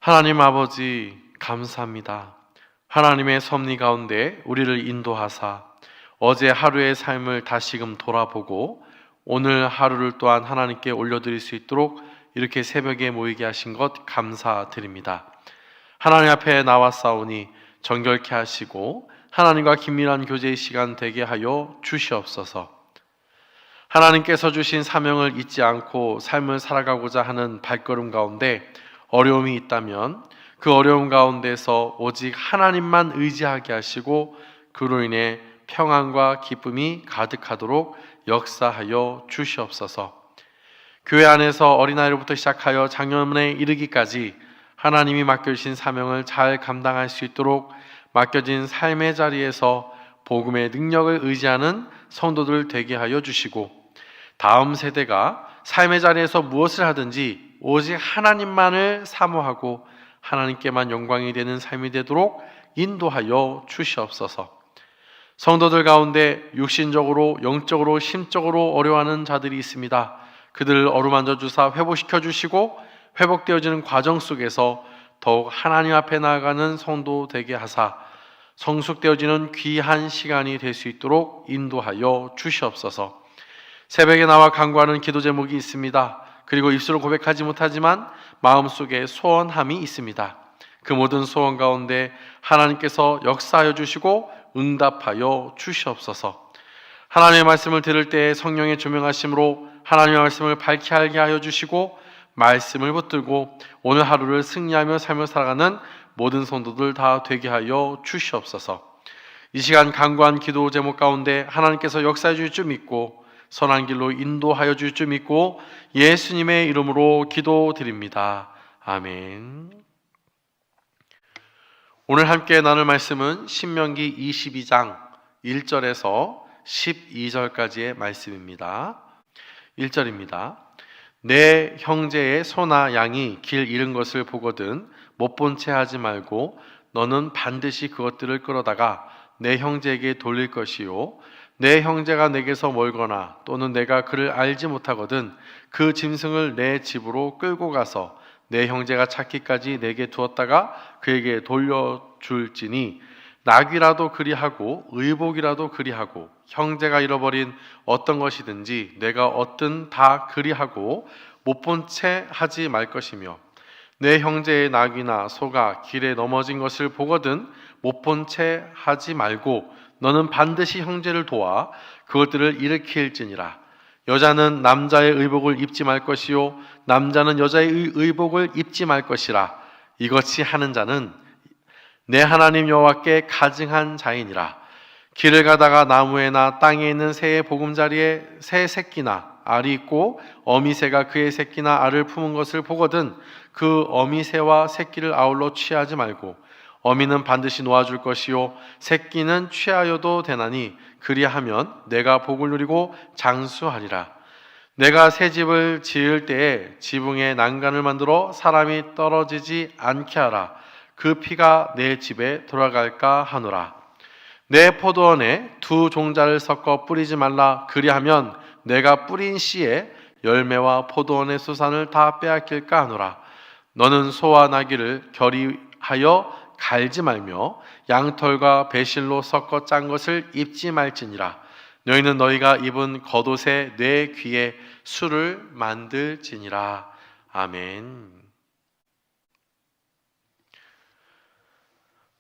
하나님 아버지 감사합니다. 하나님의 섭리 가운데 우리를 인도하사 어제 하루의 삶을 다시금 돌아보고 오늘 하루를 또한 하나님께 올려드릴 수 있도록 이렇게 새벽에 모이게 하신 것 감사드립니다. 하나님 앞에 나왔사오니 정결케 하시고 하나님과 긴밀한 교제의 시간 되게 하여 주시옵소서. 하나님께서 주신 사명을 잊지 않고 삶을 살아가고자 하는 발걸음 가운데 어려움이 있다면 그 어려움 가운데서 오직 하나님만 의지하게 하시고 그로 인해 평안과 기쁨이 가득하도록 역사하여 주시옵소서. 교회 안에서 어린아이로부터 시작하여 장년에 이르기까지 하나님이 맡겨주신 사명을 잘 감당할 수 있도록 맡겨진 삶의 자리에서 복음의 능력을 의지하는 성도들 되게 하여 주시고, 다음 세대가 삶의 자리에서 무엇을 하든지 오직 하나님만을 사모하고 하나님께만 영광이 되는 삶이 되도록 인도하여 주시옵소서. 성도들 가운데 육신적으로, 영적으로, 심적으로 어려워하는 자들이 있습니다. 그들을 어루만져 주사 회복시켜 주시고 회복되어지는 과정 속에서 더욱 하나님 앞에 나아가는 성도 되게 하사 성숙되어지는 귀한 시간이 될 수 있도록 인도하여 주시옵소서. 새벽에 나와 간구하는 기도 제목이 있습니다. 그리고 입술로 고백하지 못하지만 마음속에 소원함이 있습니다. 그 모든 소원 가운데 하나님께서 역사하여 주시고 응답하여 주시옵소서. 하나님의 말씀을 들을 때 성령의 조명하심으로 하나님의 말씀을 밝게 알게 하여 주시고 말씀을 붙들고 오늘 하루를 승리하며 삶을 살아가는 모든 성도들 다 되게 하여 주시옵소서. 이 시간 간구한 기도 제목 가운데 하나님께서 역사해 주실 줄 믿고 선한 길로 인도하여 주실 줄 믿고 예수님의 이름으로 기도드립니다. 아멘. 오늘 함께 나눌 말씀은 신명기 22장 1절에서 12절까지의 말씀입니다. 1절입니다. 내 형제의 소나 양이 길 잃은 것을 보거든 못 본 채 하지 말고 너는 반드시 그것들을 끌어다가 내 형제에게 돌릴 것이요 내 형제가 내게서 멀거나 또는 내가 그를 알지 못하거든 그 짐승을 내 집으로 끌고 가서 내 형제가 찾기까지 내게 두었다가 그에게 돌려줄지니 낙이라도 그리하고 의복이라도 그리하고 형제가 잃어버린 어떤 것이든지 내가 얻든 다 그리하고 못 본 채 하지 말 것이며 내 형제의 낙이나 소가 길에 넘어진 것을 보거든 못 본 채 하지 말고 너는 반드시 형제를 도와 그것들을 일으킬지니라. 여자는 남자의 의복을 입지 말 것이요 남자는 여자의 의복을 입지 말 것이라. 이것이 하는 자는 내 하나님 여호와께 가증한 자이니라. 길을 가다가 나무에나 땅에 있는 새의 보금자리에 새 새끼나 알이 있고 어미새가 그의 새끼나 알을 품은 것을 보거든 그 어미새와 새끼를 아울러 취하지 말고 어미는 반드시 놓아줄 것이요 새끼는 취하여도 되나니 그리하면 내가 복을 누리고 장수하리라. 내가 새 집을 지을 때에 지붕에 난간을 만들어 사람이 떨어지지 않게 하라. 그 피가 내 집에 돌아갈까 하노라. 내 포도원에 두 종자를 섞어 뿌리지 말라. 그리하면 내가 뿌린 씨에 열매와 포도원의 수산을 다 빼앗길까 하노라. 너는 소와 나귀를 결의하여 갈지 말며 양털과 배실로 섞어 짠 것을 입지 말지니라. 너희는 너희가 입은 겉옷에 내 귀에 술을 만들지니라. 아멘.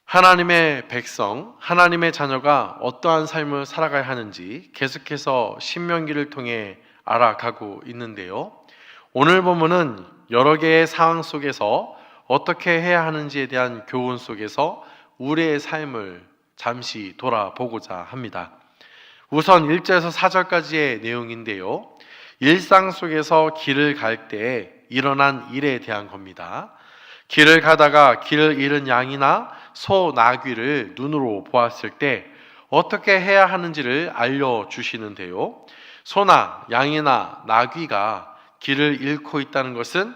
하나님의 백성, 하나님의 자녀가 어떠한 삶을 살아가야 하는지 계속해서 신명기를 통해 알아가고 있는데요. 오늘 본문은 여러 개의 상황 속에서 어떻게 해야 하는지에 대한 교훈 속에서 우리의 삶을 잠시 돌아보고자 합니다. 우선 1절에서 4절까지의 내용인데요. 일상 속에서 길을 갈 때 일어난 일에 대한 겁니다. 길을 가다가 길을 잃은 양이나 소, 나귀를 눈으로 보았을 때 어떻게 해야 하는지를 알려주시는데요. 소나 양이나 나귀가 길을 잃고 있다는 것은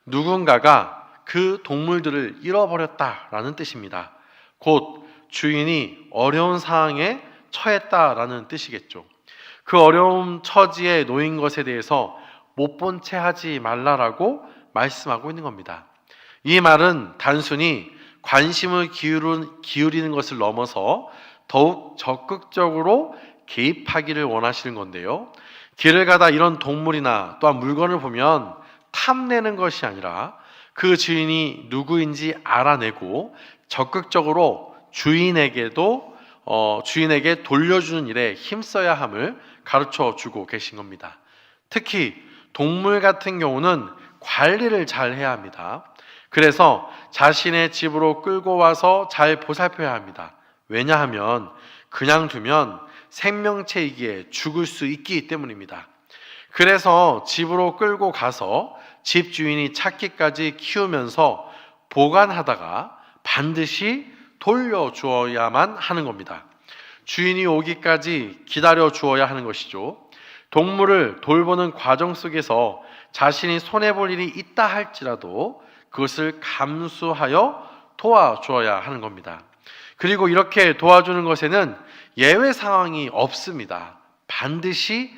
누군가가 그 동물들을 잃어버렸다라는 뜻입니다. 곧 주인이 어려운 상황에 처했다라는 뜻이겠죠. 그 어려운 처지에 놓인 것에 대해서 못 본 채 하지 말라라고 말씀하고 있는 겁니다. 이 말은 단순히 관심을 기울이는 것을 넘어서 더욱 적극적으로 개입하기를 원하시는 건데요. 길을 가다 이런 동물이나 또한 물건을 보면 탐내는 것이 아니라 그 주인이 누구인지 알아내고 적극적으로 주인에게 돌려주는 일에 힘써야 함을 가르쳐 주고 계신 겁니다. 특히 동물 같은 경우는 관리를 잘 해야 합니다. 그래서 자신의 집으로 끌고 와서 잘 보살펴야 합니다. 왜냐하면 그냥 두면 생명체이기에 죽을 수 있기 때문입니다. 그래서 집으로 끌고 가서 집 주인이 찾기까지 키우면서 보관하다가 반드시 돌려주어야만 하는 겁니다. 주인이 오기까지 기다려 주어야 하는 것이죠. 동물을 돌보는 과정 속에서 자신이 손해볼 일이 있다 할지라도 그것을 감수하여 도와주어야 하는 겁니다. 그리고 이렇게 도와주는 것에는 예외 상황이 없습니다. 반드시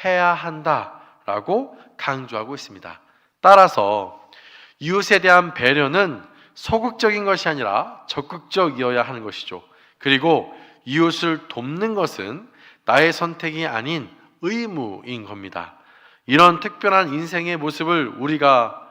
해야 한다라고 강조하고 있습니다. 따라서 이웃에 대한 배려는 소극적인 것이 아니라 적극적이어야 하는 것이죠. 그리고 이웃을 돕는 것은 나의 선택이 아닌 의무인 겁니다. 이런 특별한 인생의 모습을 우리가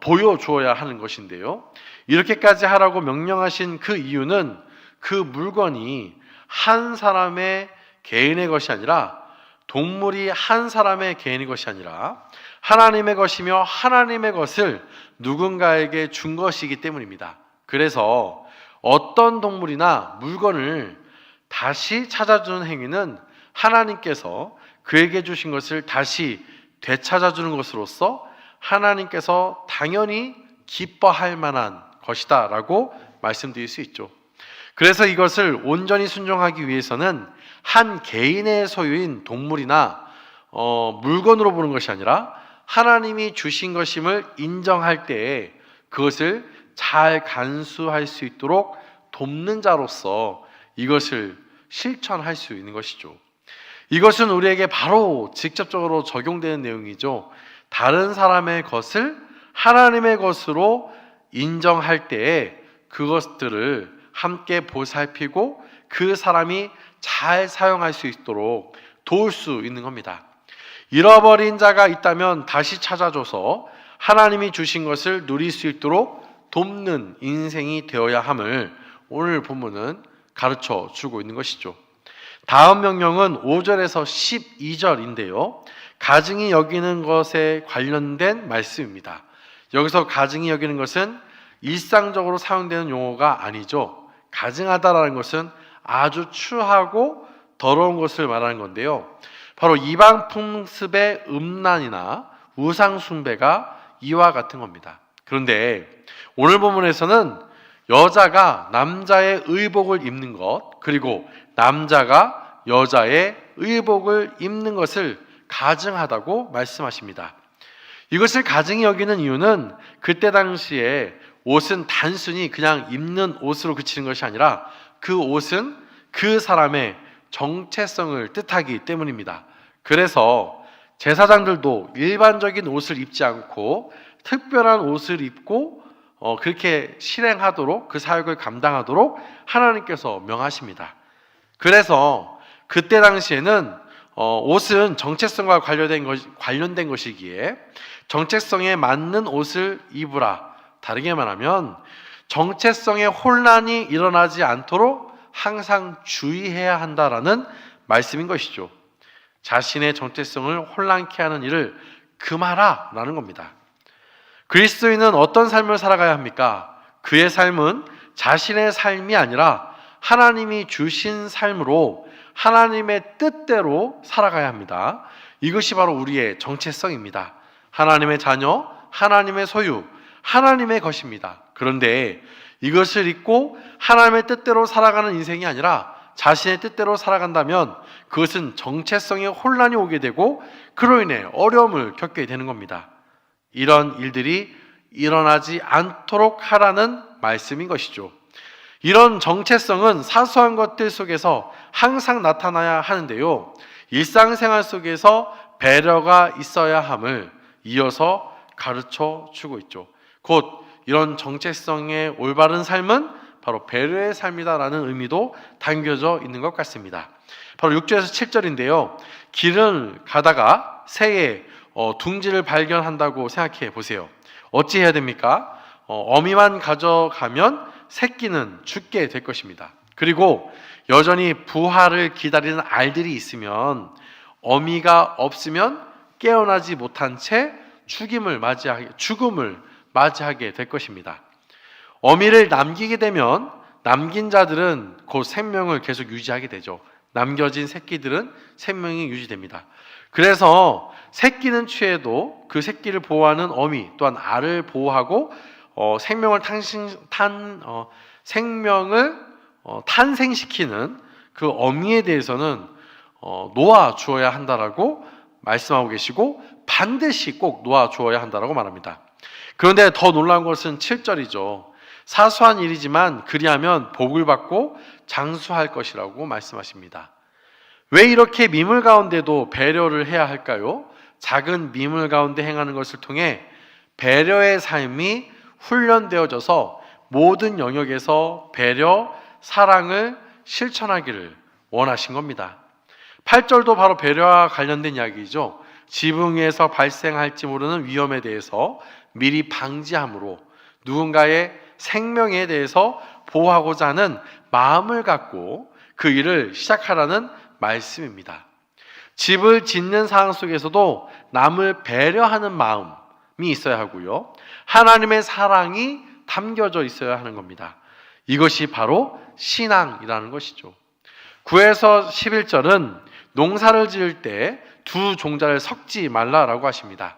보여주어야 하는 것인데요. 이렇게까지 하라고 명령하신 그 이유는 그 물건이 한 사람의 개인의 것이 아니라, 동물이 한 사람의 개인의 것이 아니라 하나님의 것이며 하나님의 것을 누군가에게 준 것이기 때문입니다. 그래서 어떤 동물이나 물건을 다시 찾아주는 행위는 하나님께서 그에게 주신 것을 다시 되찾아주는 것으로서 하나님께서 당연히 기뻐할 만한 것이다 라고 말씀드릴 수 있죠. 그래서 이것을 온전히 순종하기 위해서는 한 개인의 소유인 동물이나 물건으로 보는 것이 아니라 하나님이 주신 것임을 인정할 때에 그것을 잘 간수할 수 있도록 돕는 자로서 이것을 실천할 수 있는 것이죠. 이것은 우리에게 바로 직접적으로 적용되는 내용이죠. 다른 사람의 것을 하나님의 것으로 인정할 때에 그것들을 함께 보살피고 그 사람이 잘 사용할 수 있도록 도울 수 있는 겁니다. 잃어버린 자가 있다면 다시 찾아줘서 하나님이 주신 것을 누릴 수 있도록 돕는 인생이 되어야 함을 오늘 본문은 가르쳐 주고 있는 것이죠. 다음 명령은 5절에서 12절인데요. 가증히 여기는 것에 관련된 말씀입니다. 여기서 가증히 여기는 것은 일상적으로 사용되는 용어가 아니죠. 가증하다라는 것은 아주 추하고 더러운 것을 말하는 건데요. 바로 이방 풍습의 음란이나 우상 숭배가 이와 같은 겁니다. 그런데 오늘 본문에서는 여자가 남자의 의복을 입는 것, 그리고 남자가 여자의 의복을 입는 것을 가증하다고 말씀하십니다. 이것을 가증히 여기는 이유는 그때 당시에 옷은 단순히 그냥 입는 옷으로 그치는 것이 아니라 그 옷은 그 사람의 정체성을 뜻하기 때문입니다. 그래서 제사장들도 일반적인 옷을 입지 않고 특별한 옷을 입고 그렇게 실행하도록, 그 사역을 감당하도록 하나님께서 명하십니다. 그래서 그때 당시에는 옷은 정체성과 관련된 것이기에 정체성에 맞는 옷을 입으라. 다르게 말하면 정체성에 혼란이 일어나지 않도록 항상 주의해야 한다라는 말씀인 것이죠. 자신의 정체성을 혼란케 하는 일을 금하라 라는 겁니다. 그리스도인은 어떤 삶을 살아가야 합니까? 그의 삶은 자신의 삶이 아니라 하나님이 주신 삶으로 하나님의 뜻대로 살아가야 합니다. 이것이 바로 우리의 정체성입니다. 하나님의 자녀, 하나님의 소유, 하나님의 것입니다. 그런데 이것을 잊고 하나님의 뜻대로 살아가는 인생이 아니라 자신의 뜻대로 살아간다면 그것은 정체성에 혼란이 오게 되고 그로 인해 어려움을 겪게 되는 겁니다. 이런 일들이 일어나지 않도록 하라는 말씀인 것이죠. 이런 정체성은 사소한 것들 속에서 항상 나타나야 하는데요. 일상생활 속에서 배려가 있어야 함을 이어서 가르쳐 주고 있죠. 곧 이런 정체성의 올바른 삶은 바로 배려의 삶이다라는 의미도 담겨져 있는 것 같습니다. 바로 6절에서 7절인데요. 길을 가다가 새의 둥지를 발견한다고 생각해 보세요. 어찌 해야 됩니까? 어미만 가져가면 새끼는 죽게 될 것입니다. 그리고 여전히 부활을 기다리는 알들이 있으면 어미가 없으면 깨어나지 못한 채 죽음을 맞이하게 될 것입니다. 어미를 남기게 되면 남긴 자들은 곧 생명을 계속 유지하게 되죠. 남겨진 새끼들은 생명이 유지됩니다. 그래서 새끼는 취해도 그 새끼를 보호하는 어미 또한 알을 보호하고 생명을 탄생시키는 그 어미에 대해서는 놓아 주어야 한다라고 말씀하고 계시고 반드시 꼭 놓아 주어야 한다라고 말합니다. 그런데 더 놀라운 것은 7절이죠. 사소한 일이지만 그리하면 복을 받고 장수할 것이라고 말씀하십니다. 왜 이렇게 미물 가운데도 배려를 해야 할까요? 작은 미물 가운데 행하는 것을 통해 배려의 삶이 훈련되어져서 모든 영역에서 배려, 사랑을 실천하기를 원하신 겁니다. 8절도 바로 배려와 관련된 이야기이죠. 지붕 위에서 발생할지 모르는 위험에 대해서 미리 방지함으로 누군가의 생명에 대해서 보호하고자 하는 마음을 갖고 그 일을 시작하라는 말씀입니다. 집을 짓는 상황 속에서도 남을 배려하는 마음이 있어야 하고요. 하나님의 사랑이 담겨져 있어야 하는 겁니다. 이것이 바로 신앙이라는 것이죠. 9에서 11절은 농사를 지을 때 두 종자를 섞지 말라라고 하십니다.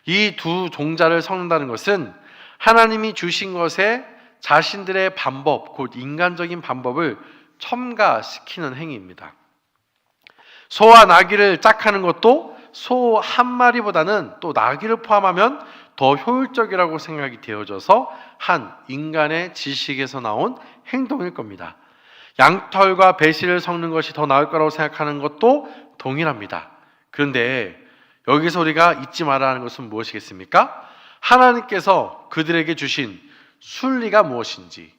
이 두 종자를 섞는다는 것은 하나님이 주신 것에 자신들의 방법, 곧 인간적인 방법을 첨가시키는 행위입니다. 소와 나귀를 짝하는 것도 소 한 마리보다는 또 나귀를 포함하면 더 효율적이라고 생각이 되어져서 한 인간의 지식에서 나온 행동일 겁니다. 양털과 배실을 섞는 것이 더 나을 거라고 생각하는 것도 동일합니다. 그런데 여기서 우리가 잊지 말아야 하는 것은 무엇이겠습니까? 하나님께서 그들에게 주신 순리가 무엇인지,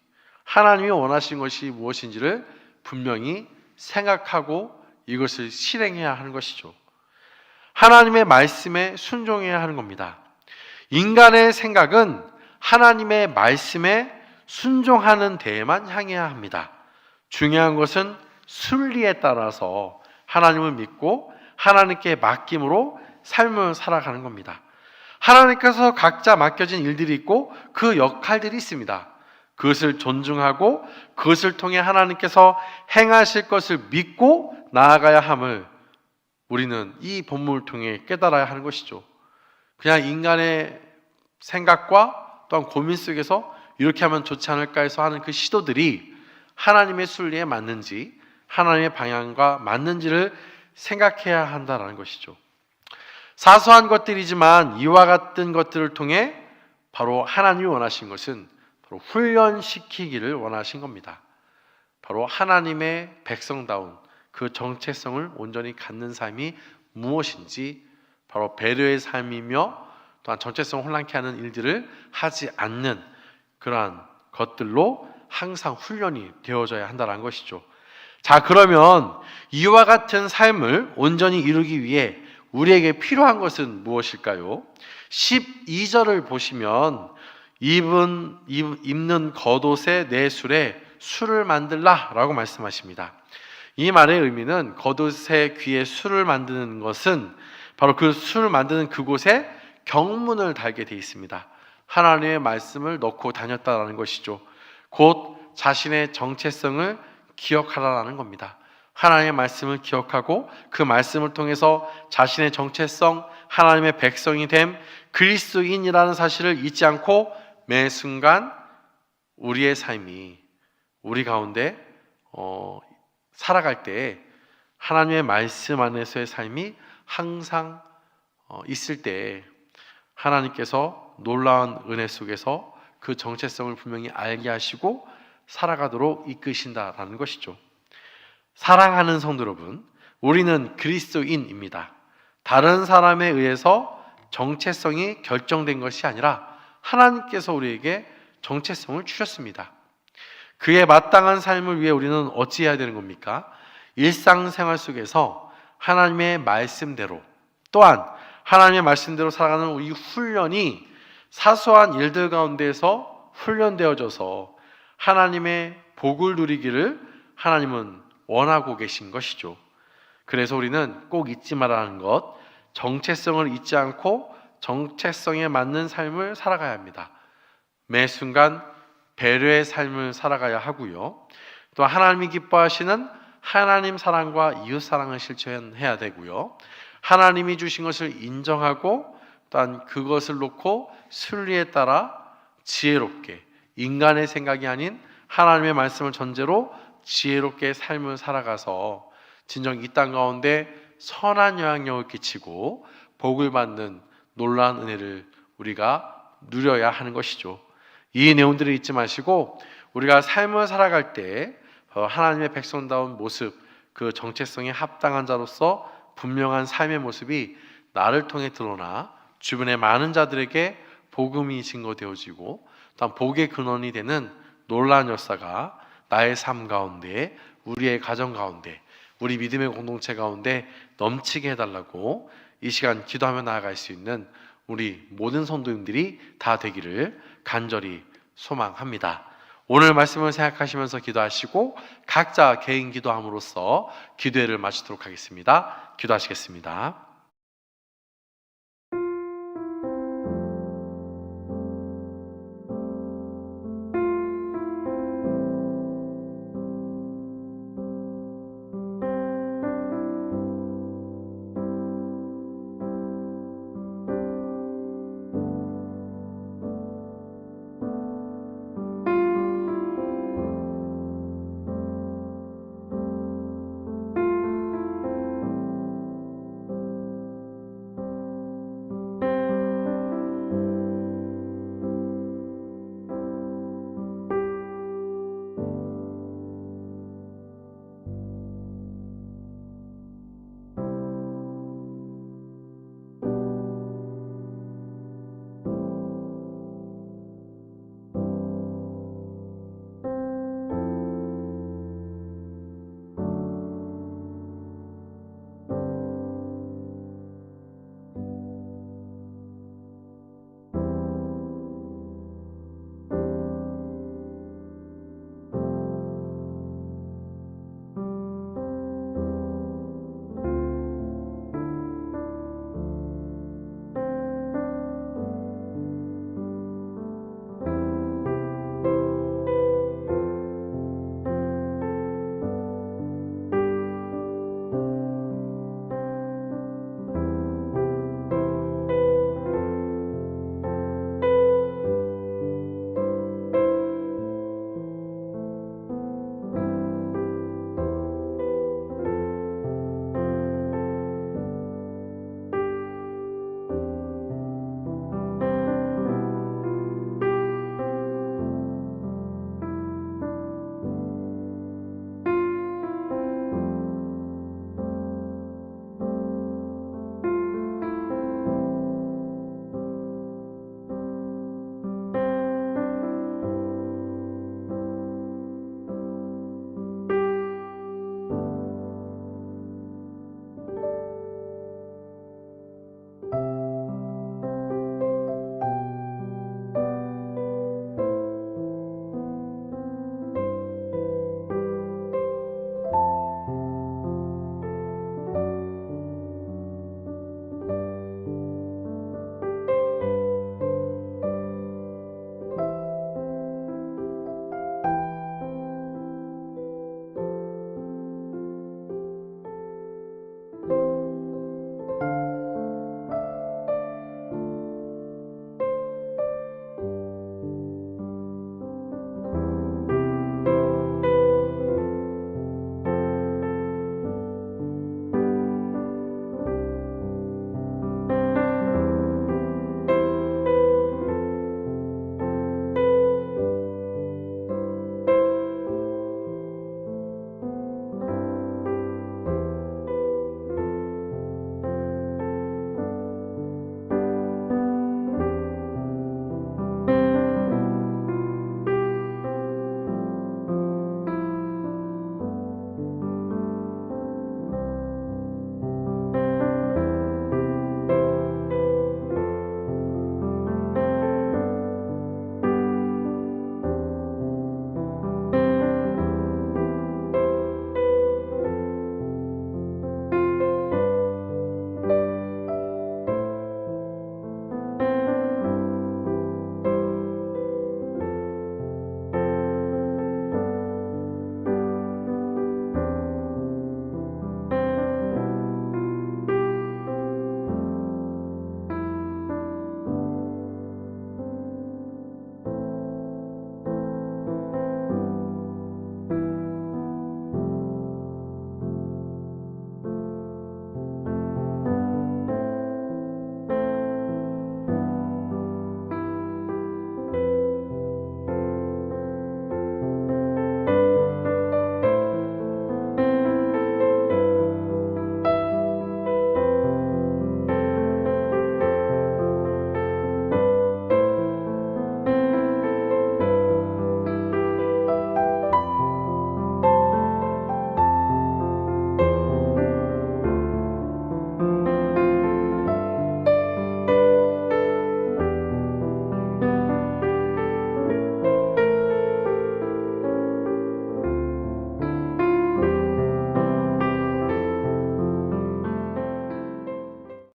하나님이 원하신 것이 무엇인지를 분명히 생각하고 이것을 실행해야 하는 것이죠. 하나님의 말씀에 순종해야 하는 겁니다. 인간의 생각은 하나님의 말씀에 순종하는 데에만 향해야 합니다. 중요한 것은 순리에 따라서 하나님을 믿고 하나님께 맡김으로 삶을 살아가는 겁니다. 하나님께서 각자 맡겨진 일들이 있고 그 역할들이 있습니다. 그것을 존중하고 그것을 통해 하나님께서 행하실 것을 믿고 나아가야 함을 우리는 이 본문을 통해 깨달아야 하는 것이죠. 그냥 인간의 생각과 또한 고민 속에서 이렇게 하면 좋지 않을까 해서 하는 그 시도들이 하나님의 순리에 맞는지 하나님의 방향과 맞는지를 생각해야 한다는 것이죠. 사소한 것들이지만 이와 같은 것들을 통해 바로 하나님이 원하신 것은 바로 훈련시키기를 원하신 겁니다. 바로 하나님의 백성다운 그 정체성을 온전히 갖는 삶이 무엇인지 바로 배려의 삶이며 또한 정체성을 혼란케 하는 일들을 하지 않는 그러한 것들로 항상 훈련이 되어져야 한다는 것이죠. 자, 그러면 이와 같은 삶을 온전히 이루기 위해 우리에게 필요한 것은 무엇일까요? 12절을 보시면 입는 겉옷의 내 술에 술을 만들라 라고 말씀하십니다. 이 말의 의미는 겉옷의 귀에 술을 만드는 것은 바로 그 술을 만드는 그곳에 경문을 달게 되어 있습니다. 하나님의 말씀을 넣고 다녔다라는 것이죠. 곧 자신의 정체성을 기억하라는 겁니다. 하나님의 말씀을 기억하고 그 말씀을 통해서 자신의 정체성, 하나님의 백성이 됨 그리스도인이라는 사실을 잊지 않고 매 순간 우리의 삶이 우리 가운데 살아갈 때 하나님의 말씀 안에서의 삶이 항상 있을 때 하나님께서 놀라운 은혜 속에서 그 정체성을 분명히 알게 하시고 살아가도록 이끄신다라는 것이죠. 사랑하는 성도 여러분, 우리는 그리스도인입니다. 다른 사람에 의해서 정체성이 결정된 것이 아니라 하나님께서 우리에게 정체성을 주셨습니다. 그에 마땅한 삶을 위해 우리는 어찌해야 되는 겁니까? 일상생활 속에서 하나님의 말씀대로, 또한 하나님의 말씀대로 살아가는 이 훈련이 사소한 일들 가운데에서 훈련되어져서 하나님의 복을 누리기를 하나님은 원하고 계신 것이죠. 그래서 우리는 꼭 잊지 말아야 하는 것, 정체성을 잊지 않고 정체성에 맞는 삶을 살아가야 합니다. 매 순간 배려의 삶을 살아가야 하고요. 또 하나님이 기뻐하시는 하나님 사랑과 이웃 사랑을 실천해야 되고요. 하나님이 주신 것을 인정하고 또한 그것을 놓고 순리에 따라 지혜롭게, 인간의 생각이 아닌 하나님의 말씀을 전제로 지혜롭게 삶을 살아가서 진정 이 땅 가운데 선한 영향력을 끼치고 복을 받는 놀라운 은혜를 우리가 누려야 하는 것이죠. 이 내용들을 잊지 마시고 우리가 삶을 살아갈 때 하나님의 백성다운 모습, 그 정체성에 합당한 자로서 분명한 삶의 모습이 나를 통해 드러나 주변의 많은 자들에게 복음이 증거되어지고 또한 복의 근원이 되는 놀라운 역사가 나의 삶 가운데, 우리의 가정 가운데, 우리 믿음의 공동체 가운데 넘치게 해달라고 이 시간 기도하며 나아갈 수 있는 우리 모든 성도님들이 다 되기를 간절히 소망합니다. 오늘 말씀을 생각하시면서 기도하시고 각자 개인 기도함으로써 기도회를 마치도록 하겠습니다. 기도하시겠습니다.